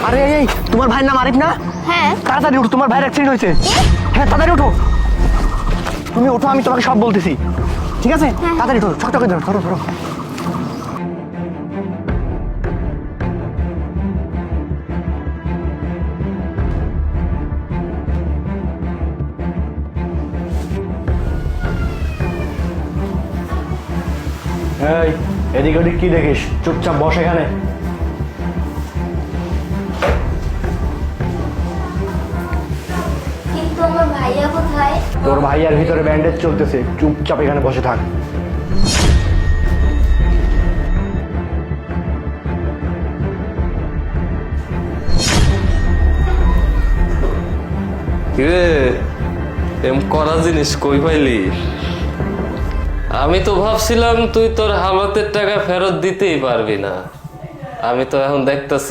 আরে এই তোমার ভাইয়ের নাম আরিফ না? হ্যাঁ। তাড়াতাড়ি উঠো, তোমার ভাইয়ের অ্যাক্সিডেন্ট হয়েছে। হ্যাঁ তাড়াতাড়ি উঠো, তুমি উঠো, আমি তোমাকে সব বলতেছি, ঠিক আছে? তাড়াতাড়ি উঠো, ছকটকে ধরো ধরো ধরো। এই এদিক ওদিক কি দেখিস? চুপচাপ বস এখানে। কিন্তু আমার ভাইয়া কোথায়? তোর ভাইয়ার ভিতরে ব্যান্ডেজ চলতেছে, চুপচাপ এখানে বসে থাক। কিরে এম করা জিনিস কই পাইলি? আমি তো ভাবছিলাম তুই তোর হামাতের টাকা ফেরত দিতেই পারবি না। আমি তো এখন দেখতেছি